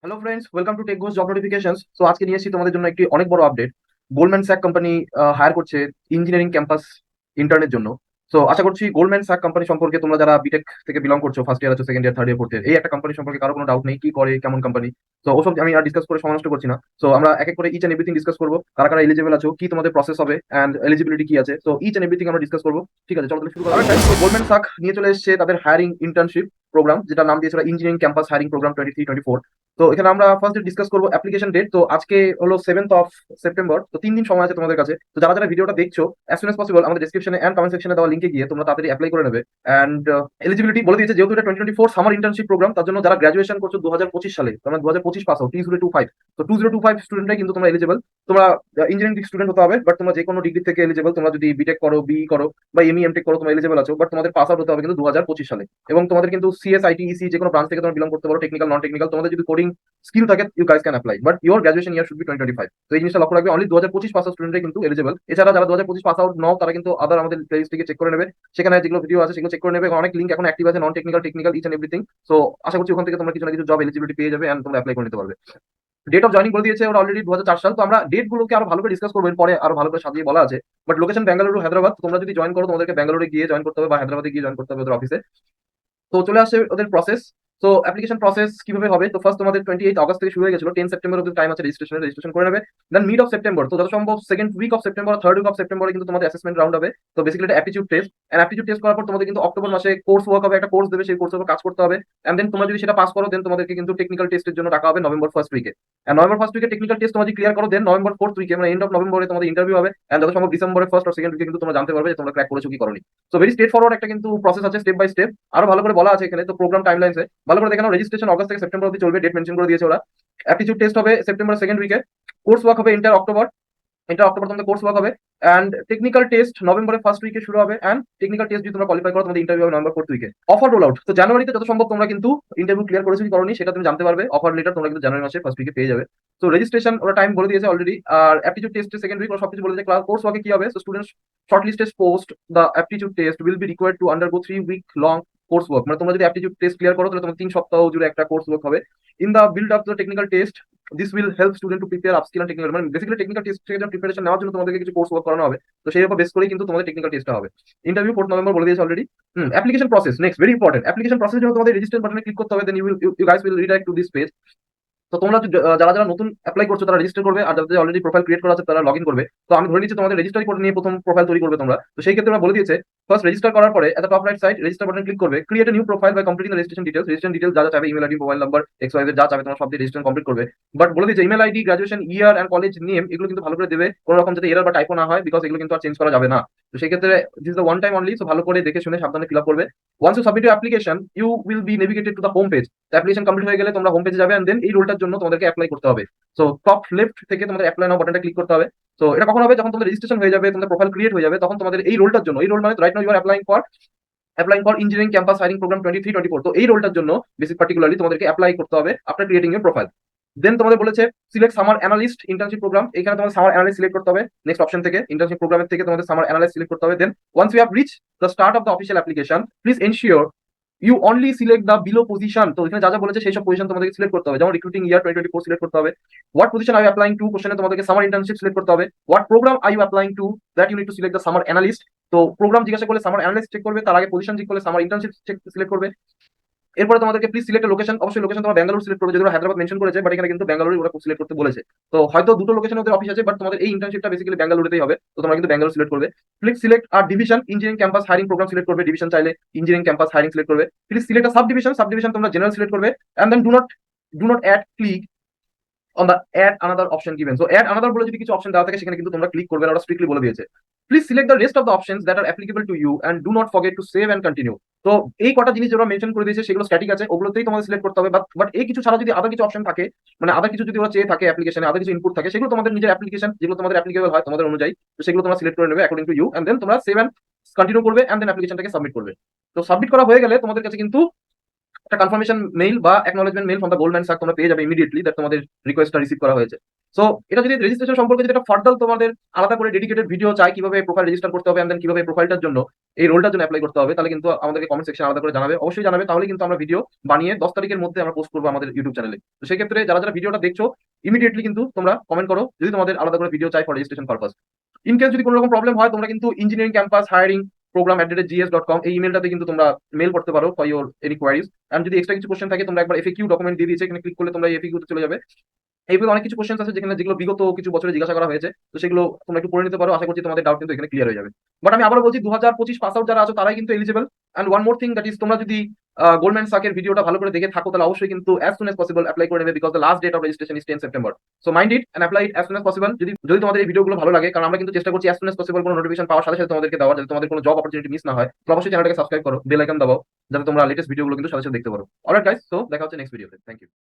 Hello friends, welcome to tech goes job notifications. So আজকে নিয়ে এসেছি তোমাদের জন্য একটি অনেক বড় update. Goldman Sachs company hire করছে ইঞ্জিনিয়ারিং ক্যাম্পাস ইন্টার্নের জন্য। সো আশা করছি গোল্ডম্যান স্যাক কোম্পানি সম্পর্কে তোমরা যারা বিটেক থেকে বিলং করছো, ফার্স্ট ইয়ার আছো, second year, third year, fourth year, এই একটা কোম্পানি সম্পর্কে কারো কোনো ডাউট নেই, কি করে, কেমন কোম্পানি। তো ওসব আমি আর ডিসকাস করে সময় নষ্ট করছি না। সো আমরা এক এক করে ইচ এন্ড এভরিথিং ডিসকাস করবো, কারা কারা এলিজিবল আছো, কি তোমাদের প্রসেস হবে, অ্যান্ড এলিজিবিলিটি কি আছে। সো ইচ এন্ড এভরিথিং আমরা ডিসকাস করবো। ঠিক আছে, চলো তাহলে শুরু করা যাক। গোল্ডম্যান স্যাক নিয়ে চলে এসেছে তাদের হায়ারিং ইন্টার্নশিপ প্রোগ্রাম, যেটা নাম দিয়েছিল ইঞ্জিনিয়ারিং ক্যাম্পাস হায়ারিং প্রোগ্রাম 23-24। তো এখানে আমরা ফার্স্ট ডিসকাস করবো অ্যাপ্লিকেশন ডেট। তো আজকে হলো 7th অফ সেপ্টেম্বর, তো 3 দিন সময় আছে তোমাদের কাছে। তো যারা যারা ভিডিওটা দেখছো, অ্যাজ সুন এস পসিবল আমাদের ডিসক্রিপশনে এন্ড কমেন্ট সেকশনে দেওয়া লিঙ্কে গিয়ে তোমরা তাড়াতাড়ি অ্যাপ্লাই করে নেবে। অ্যান্ড এলিজিবিলিটি বলে দিয়েছে, যেহেতু এটা 2024 সামার ইন্টার্নশিপ প্রোগ্রাম, তার জন্য যারা গ্রাজুয়েশন করছো 2025 সালে, তোমরা 2025 পাস আউট 2025, তো 2025 স্টুডেন্টরাই কিন্তু তোমরা এলিজিবল। তোমরা ইঞ্জিনিয়ারিং স্টুডেন্ট হতে হবে, বাট তোমরা যে কোনো ডিগ্রি থেকে এলিজিবল। তোমরা যদি বিটেক করো, বিই করো, বা এমই এমটেক করো, তোমরা এলিজিবল আছো। বাট তোমাদের পাস আউট হতে হবে কিন্তু 2025 সালে। এবং তোমাদের কিন্তু সিএস, আইটি, ইসি যে কোনো ব্রাঞ্চ থেকে তোমরা বিলং করতে পারো, টেকনিক্যাল, নন টেকনিক্যাল। তোমাদের যদি কোডিং স্কিল থাকে, you guys can apply, but your graduation year should be 2025। তো এই জিনিসটা লক্ষ্য রাখবে, অনলি 2025 পাস আউট স্টুডেন্টরাই কিন্তু এলিজিবল। এছাড়া যারা 2025 পাস আউট নও, তারা কিন্তু আদার আমাদের প্লেলিস্ট থেকে চেক করে নেবে, সেখানে যেগুলো ভিডিও আছে সেগুলো চেক করে নেবে। অনেক লিঙ্ক এখন অ্যাক্টিভ আছে, non technical, technical, each and everything. So আশা করছি ওখান থেকে তোমরা কিছু না কিছু জব এলিজিবিলিটি পেয়ে যাবে, এন্ড তোমরা অ্যাপ্লাই করে নিতে পারবে। ডেট অফ জয়নিং বলে দিয়েছে ওরা অলরেডি 2004 সাল। তো আমরা ডেট গুলোকে আরো ভালো করে ডিসকাস করবো, এরপরে আরো ভালো করে সাজিয়ে বলা আছে। But location Bengaluru, Hyderabad. তোমরা যদি জয়েন করো, তোমাদেরকে বেঙ্গালুরু গিয়ে জয়েন করতে হবে, বা হায়দ্রাবাদে গিয়ে জয়েন করতে হবে ওদের অফিসে। তো চলে আসে ওদের প্রসেস। তো অ্যাপ্লিকেশন প্রসেস কিভাবে হবে, তো ফার্স্ট তোমাদের 28 আগস্ট থেকে শুরু হয়ে গেছিল, 10 সেপ্টেম্বর অব্দি টাইম আছে রেজিস্ট্রেশন করে নেবে। দেন মিড অফ সেপ্টেম্বর, তো যত সম্ভব second week of September, third week of সেপ্টেম্বরে কিন্তু তোমাদের অ্যাসেসমেন্ট রাউন্ড হবে। তো বেসিক্যালি এটা aptitude test, and aptitude test করার পর তোমাদের কিন্তু অক্টোবর মাসে কোর্স ওয়ার্ক হবে, একটা কোর্স দেবে, সেই কোর্সের উপর কাজ করতে হবে। এন্ড দেন তোমরা যদি সেটা পাস করো, দেন তোমাদেরকে কিন্তু টেকনিক্যাল টেস্টের জন্য ডাকা হবে নভেম্বর 1st উইকে। এন্ড নভেম্বর 1st উইকে টেকনিক্যাল টেস্ট তোমরা যদি ক্লিয়ার করো, দেন নভেম্বর 4th উইকে, মানে এন্ড অফ নভেম্বরে তোমাদের ইন্টারভিউ হবে। এন্ড যত সম্ভব ডিসেম্বরের ফার্স্ট আর সেকেন্ড উইকে কিন্তু তোমরা জানতে পারবে যে তোমরা ক্র্যাক করেছো কি করোনি। তো ভেরি স্ট্রেট ফরওয়ার্ড একটা কিন্তু প্রসেস আছে, স্টেপ বাই স্টেপ। আরো ভালো করে বলা আছে এখানে। তো প্রোগ্রাম টাইমলাইন্স ভালো করে দেখানো, রেজিস্ট্রেশন আগস্ট থেকে সেপ্টেম্বর অব্দি চলবে, ডেট মেনশন করে দিয়েছে ওরা। অ্যাপটিটিউড টেস্ট হবে সেপ্টেম্বর 2nd উইকে। কোর্স ওয়ার্ক হবে ইন্টার অক্টোবর তোমাদের কোর্স ওয়ার্ক হবে। অ্যান্ড টেকনিক্যাল টেস্ট নভেম্বরের 1st উইকে শুরু হবে। অ্যান্ড টেকনিক্যাল টেস্ট যদি তোমরা কোয়ালিফাই করো, তোমাদের ইন্টারভিউ হবে নভেম্বর 4th উইকে। অফার রোল আউট, তো জানুয়ারিতে যত সম্ভব তোমরা কিন্তু ইন্টারভিউ ক্লিয়ার করেছো কি করোনি সেটা তুমি জানতে পারবে। অফার লেটার তোমরা কিন্তু জানুয়ারি মাসে 1st উইকে পেয়ে যাবে। তো রেজিস্ট্রেশন ওরা টাইম বলে দিয়েছে অলরেডি। আর অ্যাপটিটিউড টেস্টের সেকেন্ড উইক ওরা সবকিছু বলে দিয়েছে। ক্লাস কোর্স ওয়ার্কে কি হবে, so students shortlisted post the aptitude test will be required to undergo 3 week long course work. মানে তোমরা যদি অ্যাপটিটিউড টেস্ট ক্লিয়ার করো, তাহলে তোমার 3 সপ্তাহ জুড়ে একটা কোর্স ওয়ার্ক হবে। In the build up the technical test, this will help student to prepare upskill and technical, মানে বেসিক্যালি টেকনিক্যাল টেস্ট থেকে প্রিপারেশন নেওয়ার জন্য তোমাদেরকে কিছু কোর্স ওয়ার্ক করানো হবে। তো সেই উপর বেস করেই কিন্তু তোমাদের টেকনিক্যাল টেস্টটা হবে। ইন্টারভিউ 4th নভেম্বর বলে দিয়েছে already. Application process next, very important. Application process জন্য তোমাদের রেজিস্টার বাটনে ক্লিক করতে হবে, then you guys will redirect to this page. তো তোমরা যারা যারা নতুন অ্যাপ্লাই করছো তারা রেজিস্টার করবে, আর যাদের অলরেডি প্রোফাইল ক্রিয়েট করা আছে তারা লগ ইন করবে। তো আমি ধরে নিচ্ছি তোমাদের রেজিস্টার করে নিয়ে প্রথম প্রোফাইল তৈরি করবে তোমরা। তো সেই ক্ষেত্রে আমরা বলে দিয়েছে, ফার্স্ট রেজিস্টার করার পরে at top right side register button click করবে, create a new profile by completing the registration details যা যা চাইবে, email ID, mobile number, X Y Z যা চাইবে তোমরা সব দিয়ে রেজিস্ট্রেশন কমপ্লিট করবে। বাট বলে দিয়েছে email ID, graduation year and college name এগুলো কিন্তু ভালো করে দেবে, কোনো রকম যাতে এরর বা টাইপো না হয়, বিকজ এগুলো কিন্তু আর চেঞ্জ করা যাবে না। তো সেই ক্ষেত্রে this is the one time only, so ভালো করে দেখে শুনে সাবধানে ফিল আপ করবে। Once you submit your application, you will be navigated to the home page. Application complete হয়ে গেলে তোমরা হোম পেজে যাবে, এন্ড দেন এই রোলটার জন্য তোমাদেরকে অ্যাপ্লাই করতে হবে। সো টপ লেফট থেকে তোমাদের অ্যাপ্লাই নাও বাটনটা ক্লিক করতে হবে। তো এটা কখন হবে, যখন তোমাদের রেজিস্ট্রেশন হয়ে যাবে, তোমাদের প্রোফাইল ক্রিয়েট হয়ে যাবে, তখন তোমাদের এই রোলটার জন্য, এই রোল মানে right now you are applying for engineering campus hiring program 23-24। তো এই রোলটার জন্য বেসিক পার্টিকুলারলি তোমাদেরকে অ্যাপ্লাই করতে হবে after creating your profile. Then তোমাদের বলেছে select summer analyst internship program. এখানে তোমাদের সামার অ্যানালিস্ট সিলেক্ট করতে হবে নেক্সট অপশন থেকে, ইন্টার্নশিপ প্রোগ্রামের থেকে তোমাদের সামার অ্যানালিস্ট সিলেক্ট করতে হবে। Then once you have reach the start of the official application, please ensure you only select the below position. তো এখানে যা যা বলেছে সেই সব পজিশন তোমাদেরকে সিলেক্ট করতে হবে, যেমন রিক্রুটিং ইয়ার 2024 সিলেক্ট করতে হবে। What position are you applying to, কোশ্চেনে তোমাদেরকে সামার ইন্টার্নশিপ সিলেক্ট করতে হবে। What program are you applying to, that you need to select the summer analyst. তো প্রোগ্রাম জিজ্ঞাসা করলে সামার অ্যানালিস্ট চেক করবে, তার আগে পজিশন চেক করলে সামার ইন্টার্নশিপ সিলেক্ট করবে। এরপরে তোমাদেরকে প্লিজ সিলেক্ট লোকেশন, অবশ্যই লোকেশন তোমার ব্যাঙ্গালোর সিলেক্ট করবে, যদি হায়দ্রাবাদ মেনশন করেছে, বাট এখানে কিন্তু ব্যাঙ্গালোর ওরা সিলেক্ট করতে বলেছে। তো হয়তো দুটো লোকেশন ওদের অফিস আছে, বাট তোমাদের এই ইন্টার্নশিপটা বেসিক্যালি ব্যাঙ্গালোরেতেই হবে, তো তোমরা কিন্তু ব্যাঙ্গালোর সিলেক্ট করবে। প্লিজ সিলেক্ট আর division, engineering campus hiring program select করবে, ডিভিশন চাইলে ইঞ্জিনিয়ারিং ক্যাম্পাস হায়ারিং সিলেক্ট করবে। প্লিজ সিলেক্ট সাব ডিভিশন তোমরা জেনারেল সিলেক্ট করবে। And then do not add click on the add another option given. So add another বলে যদি কিছু option দেওয়া থাকে, সেখানে কিন্তু তোমরা ক্লিক করবে না, ওরা স্ট্রিক্টলি বলে দিয়েছে। Please select the rest of the options that are applicable to you and do not forget to save and continue. তো এই কটা জিনিস যেগুলো মেনশন করে দিয়েছে সেগুলো স্ট্যাটিক আছে, ওগুলোতেই তোমাদের সিলেক্ট করতে হবে। বাট এই কিছু ছাড়া যদি আদার কিছু অপশন থাকে, মানে আদার কিছু যদি ওরা চেয়ে থাকে অ্যাপ্লিকেশনে, আদার কিছু ইনপুট থাকে, সেগুলো তোমাদের নিজের অ্যাপ্লিকেশন, যেগুলো তোমাদের অ্যাপ্লিকেবল হয় তোমাদের অনুযায়ী, তো সেগুলো তোমরা সিলেক্ট করে নেবে according to you. And then তোমরা সেভ এন্ড কন্টিনিউ করবে, এন্ড দেন অ্যাপ্লিকেশনটাকে সাবমিট করবে। তো সাবমিট করা হয়ে গেলে তোমাদের কাছে কিন্তু একটা কনফার্মেশন মেইল বা acknowledgement mail from the Goldman Sachs তোমরা পেয়ে যাবে ইমিডিয়েটলি দ্যাট তোমাদের রিকোয়েস্টটা রিসিভ করা হয়েছে। সো এটা যদি রেজিস্ট্রেশন সম্পর্কে যদি একটা ফার্দার তোমাদের আলাদা করে ডেডিকেটেড ভিডিও চাই কিভাবে প্রোফাইল রেজিস্টার করতে হবে, দেন কিভাবে প্রোফাইলটার জন্য এই রোলটার জন্য অ্যাপ্লাই করতে হবে, তাহলে কিন্তু আমাদেরকে কমেন্ট সেকশন আলাদা করে জানাবে, অবশ্যই জানাবে। তাহলে কিন্তু আমরা ভিডিও বানিয়ে 10 তারিখের মধ্যে আমরা পোস্ট করবো আমাদের ইউটিউব চ্যানেলে। তো সেক্ষেত্রে যারা যারা ভিডিওটা দেখছো ইমিডিয়েটলি কিন্তু তোমরা কমেন্ট করো যদি তোমাদের আলাদা করে ভিডিও চাই for registration purpose. In case যদি কোনো রকম প্রবলেম হয় তোমরা কিন্তু ইঞ্জিনিয়ারিং ক্যাম্পাস হায়ারিং program@gs.com এই ইমেলটাতে কিন্তু তোমরা মেল করতে পারো for your any queries. And যদি এক্সট্রা কিছু কোশ্চেন থাকে তোমরা একবার এফএকিউ ডকুমেন্ট দিয়ে দিয়েছে, এখানে ক্লিক করলে তোমরা এফএকিউ তে চলে যাবে। এইভাবে অনেক কিছু কোশ্চেন আছে যেগুলো বিগত কিছু বছরে জিজ্ঞাসা করা হয়েছে, তো সেগুলো তোমরা একটু পড়ে নিতে পারো। আশা করছি তোমাদের ডাউট কিন্তু এখানে ক্লিয়ার হয়ে যাবে। বাট আমি আবারও বলছি 2025 পাস আউট যারা আছো তারাই কিন্তু eligible. And one more thing that is তোমরা যদি গোল্ডম্যান সাকের ভিডিওটা ভালো করে দেখে থাকো তাহলে অবশ্যই কিন্তু as soon as possible apply করে নেবে, because the last date of registration is 10 September. So mind it and apply as soon as possible. যদি তোমাদের এই ভিডিওগুলো ভালো লাগে, কারণ আমরা কিন্তু চেষ্টা করছি অ্যাজ সুন এজ পসিবল কোনো নোটিফিকেশন পাওয়ার সাথে সাথে তোমাদেরকে দেওয়া, যাতে তোমাদের কোনো জব অপরচুনিটি মিস না হয়। তো অবশ্যই চ্যানেলটাকে সাবস্ক্রাইব করো, বেল আইকন দাবাও, যাতে তোমরা লেটেস্ট ভিডিওগুলো কিন্তু সাথে সাথে দেখতে পারো। অলরাইট গাইস, সো দেখা হচ্ছে নেক্সট ভিডিওতে। Thank you.